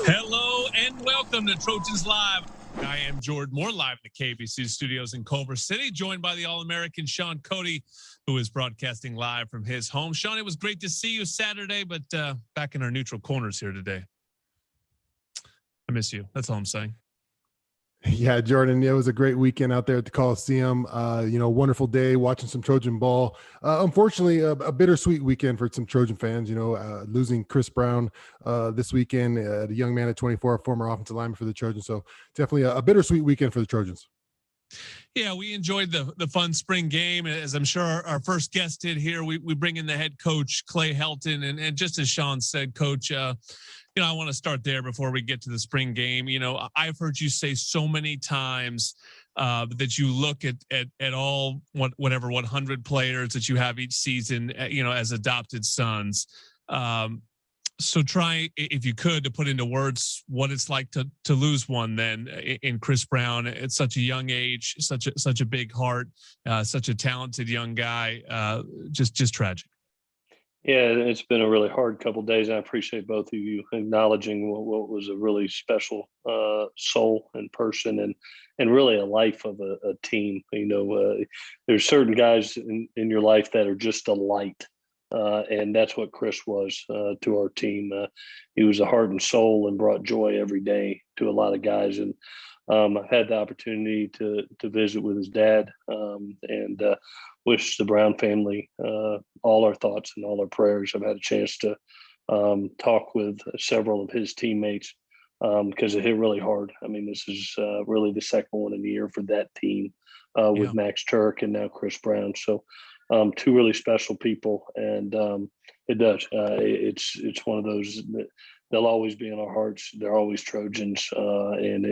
Hello and welcome to Trojans Live. I am Jordan Moore, live in the KBC studios in Culver City, joined by the All-American Sean Cody, who is broadcasting live from his home. Sean, it was great to see you Saturday, but back in our neutral corners here today. I miss you. That's all I'm saying. Yeah, Jordan, it was a great weekend out there at the Coliseum. Wonderful day watching some Trojan ball. Unfortunately, a bittersweet weekend for some Trojan fans, losing Chris Brown this weekend, the young man at 24, a former offensive lineman for the Trojans. So definitely a bittersweet weekend for the Trojans. Yeah, we enjoyed the fun spring game. As I'm sure our first guest did here, we bring in the head coach, Clay Helton. And just as Sean said, Coach, I want to start there before we get to the spring game. I've heard you say so many times that you look at all whatever 100 players that you have each season, as adopted sons. So try, if you could, to put into words what it's like to lose one then in Chris Brown at such a young age, such a big heart, such a talented young guy, just tragic. Yeah, it's been a really hard couple of days. I appreciate both of you acknowledging what was a really special soul and person and really a life of a team. There's certain guys in your life that are just a light. And that's what Chris was to our team. He was a heart and soul and brought joy every day to a lot of guys. And I've had the opportunity to visit with his dad and wish the Brown family all our thoughts and all our prayers. I've had a chance to talk with several of his teammates because it hit really hard. I mean, this is really the second one in the year for that team with Max Turk and now Chris Brown. So two really special people, and it does. It's one of those that they'll always be in our hearts. They're always Trojans, and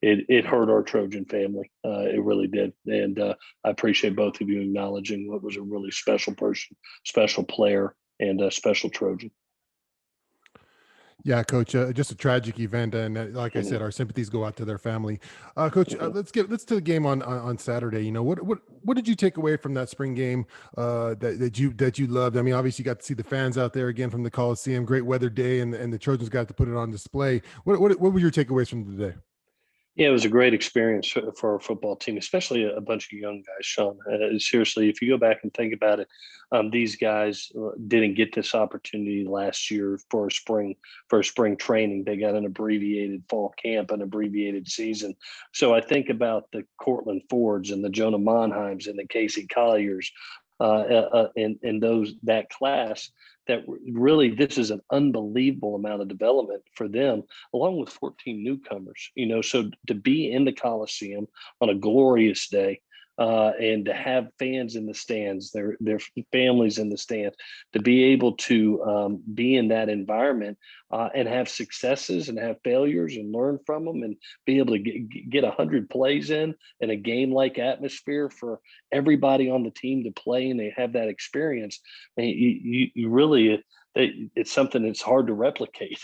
it hurt our Trojan family. It really did, and I appreciate both of you acknowledging what was a really special person, special player, and a special Trojan. Yeah, Coach, just a tragic event, and like I said, our sympathies go out to their family. Coach, let's to the game on Saturday. What did you take away from that spring game that you loved? I mean, obviously, you got to see the fans out there again from the Coliseum. Great weather day, and the Trojans got to put it on display. What were your takeaways from the day? Yeah, it was a great experience for our football team, especially a bunch of young guys, Sean. Seriously, if you go back and think about it, these guys didn't get this opportunity last year for a spring training. They got an abbreviated fall camp, an abbreviated season. So I think about the Cortland Fords and the Jonah Monheims and the Casey Colliers and that class. That really, this is an unbelievable amount of development for them, along with 14 newcomers. So to be in the Coliseum on a glorious day and to have fans in the stands, their families in the stands, to be able to be in that environment and have successes and have failures and learn from them and be able to get 100 plays in a game-like atmosphere for everybody on the team to play and they have that experience. I mean, you really it's something that's hard to replicate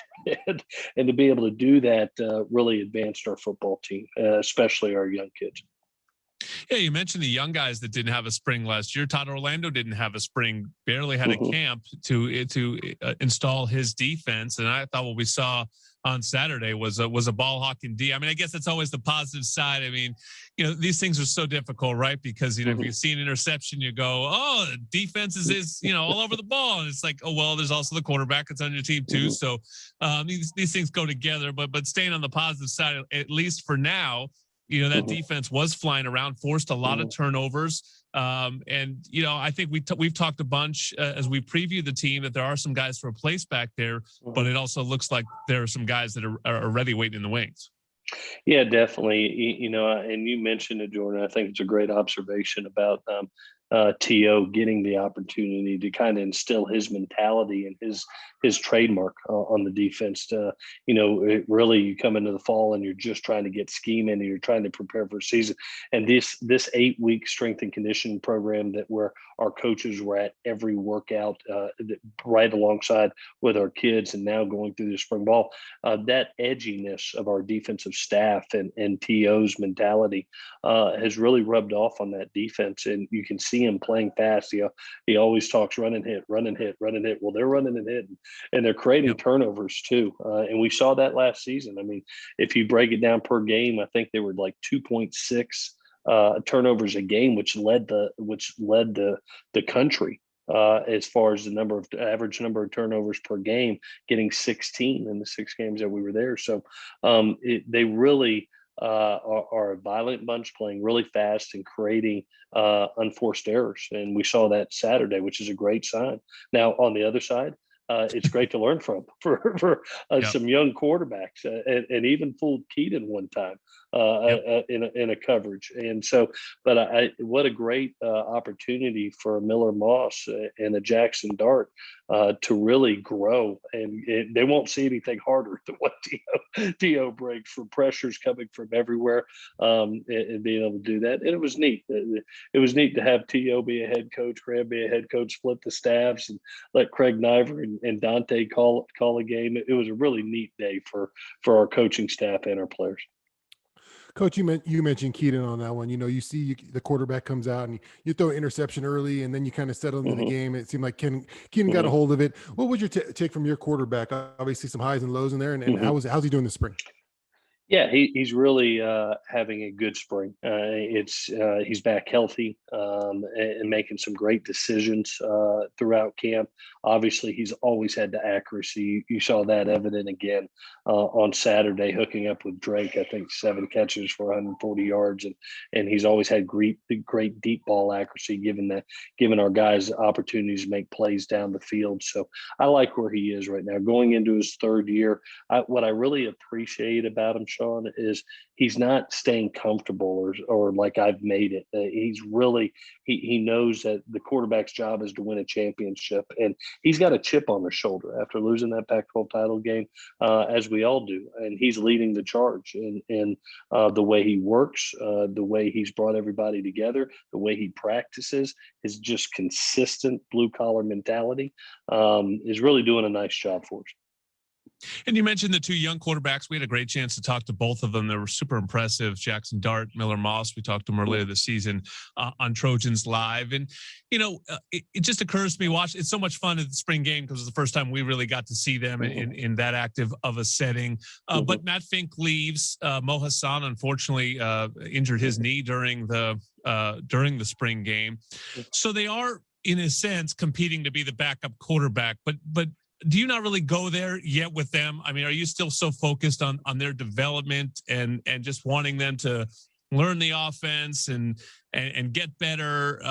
and to be able to do that really advanced our football team, especially our young kids. Yeah, you mentioned the young guys that didn't have a spring last year. Todd Orlando didn't have a spring, barely had a camp to install his defense. And I thought what we saw on Saturday was a ball hawking D. I mean, I guess that's always the positive side. I mean, these things are so difficult, right? Because, if you see an interception, you go, oh, the defense is all over the ball. And it's like, oh, well, there's also the quarterback that's on your team too. So these things go together, but staying on the positive side, at least for now, that defense was flying around, forced a lot of turnovers. I think we've talked a bunch as we preview the team that there are some guys to replace back there, but it also looks like there are some guys that are already waiting in the wings. Yeah, definitely. And you mentioned it, Jordan. I think it's a great observation about T.O. getting the opportunity to kind of instill his mentality and his trademark on the defense. Really, you come into the fall and you're just trying to get scheme in and you're trying to prepare for a season. And this 8-week strength and conditioning program that where our coaches were at every workout right alongside with our kids and now going through the spring ball, that edginess of our defensive staff and T.O.'s mentality has really rubbed off on that defense. And you can see see him playing fast. He always talks run and hit, run and hit, run and hit. Well, they're running and hitting, and they're creating turnovers too. And we saw that last season. I mean, if you break it down per game, I think they were like 2.6 turnovers a game, which led the country as far as the average number of turnovers per game, getting 16 in the 6 games that we were there. So they really are a violent bunch, playing really fast and creating unforced errors. And we saw that Saturday, which is a great sign. Now, on the other side, it's great to learn from for some young quarterbacks, and even fooled Keaton one time in a coverage. And so, but what a great opportunity for Miller Moss and a Jackson Dart to really grow, and they won't see anything harder than what T.O. breaks, for pressures coming from everywhere, and being able to do that. And it was neat. It was neat to have T.O. be a head coach, Graham be a head coach, split the staffs, and let Craig Niver and Dante call a game. It was a really neat day for our coaching staff and our players. Coach, you mentioned Keaton on that one. You see the quarterback comes out and you throw an interception early, and then you kind of settle into the game. It seemed like Keaton got a hold of it. What was your take from your quarterback? Obviously, some highs and lows in there, and how's he doing this spring? Yeah, he's really having a good spring. He's back healthy and making some great decisions throughout camp. Obviously, he's always had the accuracy. You saw that evident again on Saturday, hooking up with Drake. I think 7 catches for 140 yards, and he's always had great deep ball accuracy, giving our guys opportunities to make plays down the field. So I like where he is right now, going into his 3rd year. What I really appreciate about him, Sean, is he's not staying comfortable or like I've made it. He's really he knows that the quarterback's job is to win a championship, and he's got a chip on his shoulder after losing that Pac-12 title game, as we all do. And he's leading the charge in the way he works, the way he's brought everybody together, the way he practices, his just consistent blue-collar mentality, is really doing a nice job for us. And you mentioned the 2 young quarterbacks. We had a great chance to talk to both of them. They were super impressive. Jackson Dart, Miller Moss. We talked to them earlier this season on Trojans Live. And, it just occurs to me, it's so much fun at the spring game because it's the first time we really got to see them in that active of a setting. But Matt Fink leaves. Mo Hassan, unfortunately, injured his knee during the spring game. So they are, in a sense, competing to be the backup quarterback. But do you not really go there yet with them? I mean, are you still so focused on their development and just wanting them to learn the offense and get better?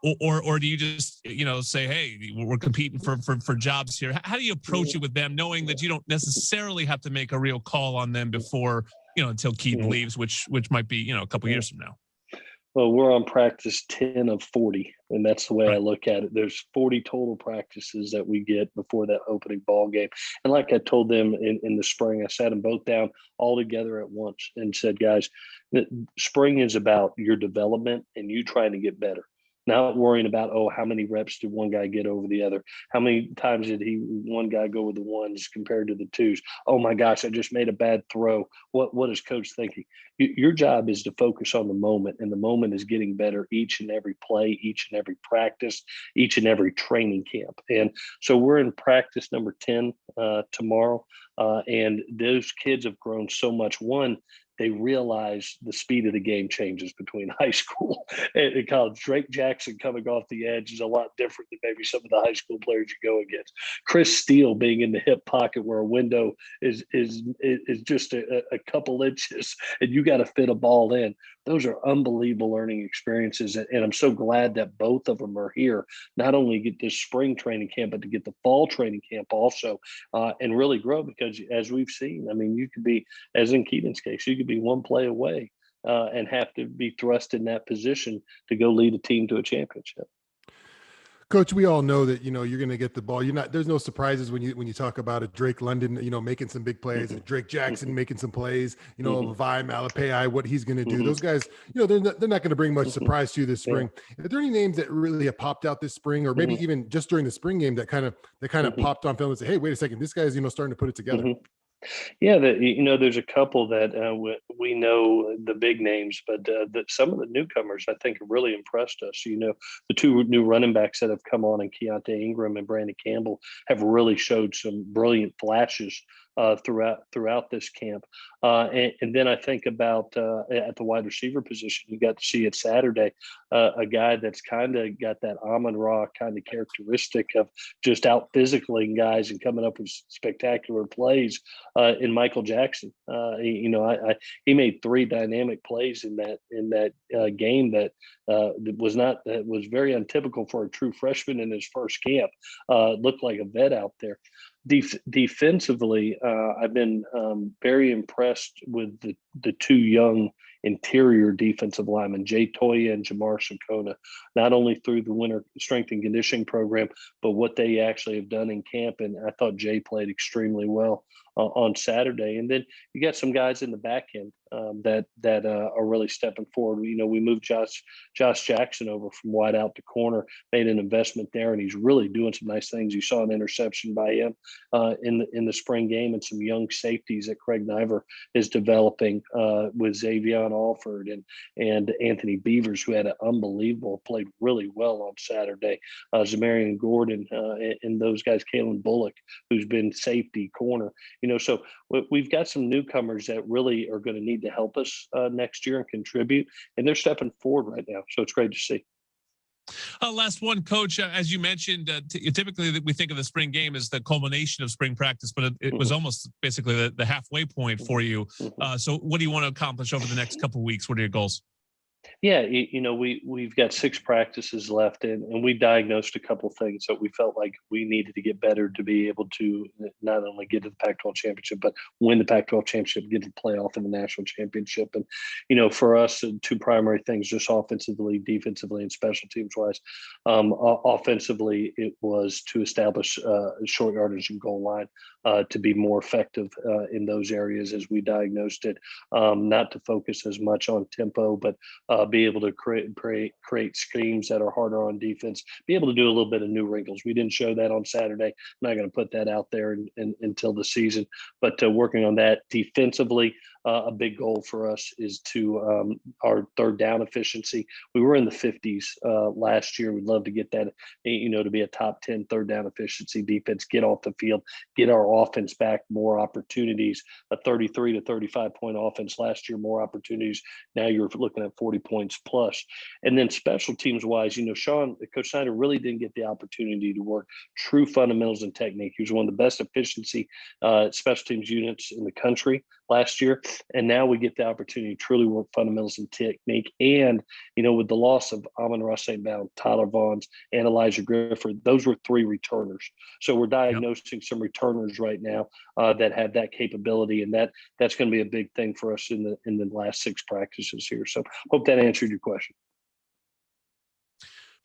Or do you just, say, hey, we're competing for jobs here? How do you approach it with them, knowing that you don't necessarily have to make a real call on them before, until Keaton leaves, which might be, a couple years from now? Well, we're on practice 10 of 40, and that's the way I look at it. There's 40 total practices that we get before that opening ball game. And like I told them in the spring, I sat them both down all together at once and said, guys, spring is about your development and you trying to get better. Not worrying about, how many reps did one guy get over the other? How many times did one guy go with the ones compared to the twos? Oh my gosh, I just made a bad throw. What is coach thinking? Your job is to focus on the moment, and the moment is getting better each and every play, each and every practice, each and every training camp. And so we're in practice number 10 tomorrow, and those kids have grown so much. One, they realize the speed of the game changes between high school and college. Drake Jackson coming off the edge is a lot different than maybe some of the high school players you go against. Chris Steele being in the hip pocket where a window is just a couple inches and you got to fit a ball in. Those are unbelievable learning experiences. And I'm so glad that both of them are here, not only get this spring training camp, but to get the fall training camp also, and really grow, because as we've seen, I mean, you could be, as in Keaton's case, you could be one play away and have to be thrust in that position to go lead a team to a championship. Coach, we all know that, you're going to get the ball. There's no surprises when you talk about a Drake London, making some big plays, a Drake Jackson making some plays, Vi Malapei, what he's going to do. Those guys, they're not going to bring much surprise to you this spring. Are there any names that really have popped out this spring, or maybe even just during the spring game that kind of popped on film and say, hey, wait a second, this guy's, starting to put it together? Yeah, there's a couple that we know the big names, but some of the newcomers I think have really impressed us. The two new running backs that have come on, and Keontae Ingram and Brandon Campbell, have really showed some brilliant flashes throughout this camp. And then I think about at the wide receiver position, you got to see it Saturday, a guy that's kind of got that Amon-Ra kind of characteristic of just out physicaling guys and coming up with spectacular plays. In Michael Jackson, he made 3 dynamic plays in that game that was very untypical for a true freshman in his first camp. Looked like a vet out there. Defensively, I've been very impressed with the 2 young interior defensive linemen, Jay Toya and Jamar Shakona, not only through the winter strength and conditioning program, but what they actually have done in camp. And I thought Jay played extremely well on Saturday. And then you got some guys in the back end that are really stepping forward. We moved Josh Jackson over from wide out to corner, made an investment there, and he's really doing some nice things. You saw an interception by him in the spring game, and some young safeties that Craig Niver is developing with Xavier Alford and Anthony Beavers, who had an unbelievable, played really well on Saturday. Zamarian Gordon and those guys, Kalen Bullock, who's been safety corner. So we've got some newcomers that really are going to need to help us next year and contribute, and they're stepping forward right now. So it's great to see. Last one, Coach. As you mentioned, typically we think of the spring game as the culmination of spring practice, but it was almost basically the halfway point for you. So what do you want to accomplish over the next couple of weeks? What are your goals? Yeah, we've got 6 practices left, and we diagnosed a couple things that we felt like we needed to get better to be able to not only get to the Pac-12 championship, but win the Pac-12 championship, get to the playoff in the national championship. And for us, 2 primary things, just offensively, defensively, and special teams wise. Offensively, it was to establish short yardage and goal line to be more effective in those areas as we diagnosed it. Not to focus as much on tempo, but be able to create schemes that are harder on defense, be able to do a little bit of new wrinkles. We didn't show that on Saturday. I'm not going to put that out there until the season, but working on that defensively. A big goal for us is to our third down efficiency. We were in the 50s last year. We'd love to get that, to be a top 10 third down efficiency defense, get off the field, get our offense back more opportunities. A 33 to 35 point offense last year, more opportunities. Now you're looking at 40 points plus. And then special teams wise, Coach Snyder really didn't get the opportunity to work true fundamentals and technique. He was one of the best efficiency special teams units in the country last year. And now we get the opportunity to truly work fundamentals and technique. And, with the loss of Amon-Ra St. Brown, Tyler Vaughns, and Elijah Grifford, those were 3 returners. So we're diagnosing some returners right now that have that capability. And that's going to be a big thing for us in the last 6 practices here. So hope that answered your question.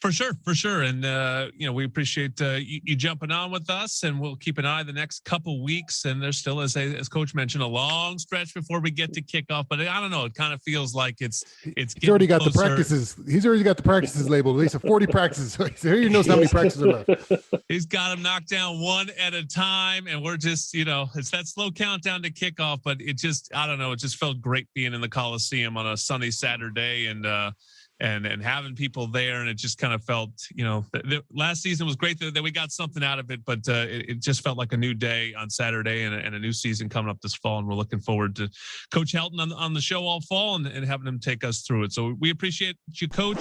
For sure. And, we appreciate you jumping on with us, and we'll keep an eye the next couple weeks. And there's still, as Coach mentioned, a long stretch before we get to kickoff. But I don't know. It kind of feels like it's he's already got closer. The practices. He's already got the practices labeled. At least 40 practices. So he knows how many practices are left. He's got them knocked down one at a time. And we're just, it's that slow countdown to kickoff. But it just, I don't know. It just felt great being in the Coliseum on a sunny Saturday and having people there. And it just kind of felt, the last season was great that we got something out of it, but it just felt like a new day on Saturday and a new season coming up this fall. And we're looking forward to Coach Helton on the show all fall and having him take us through it. So we appreciate you, Coach.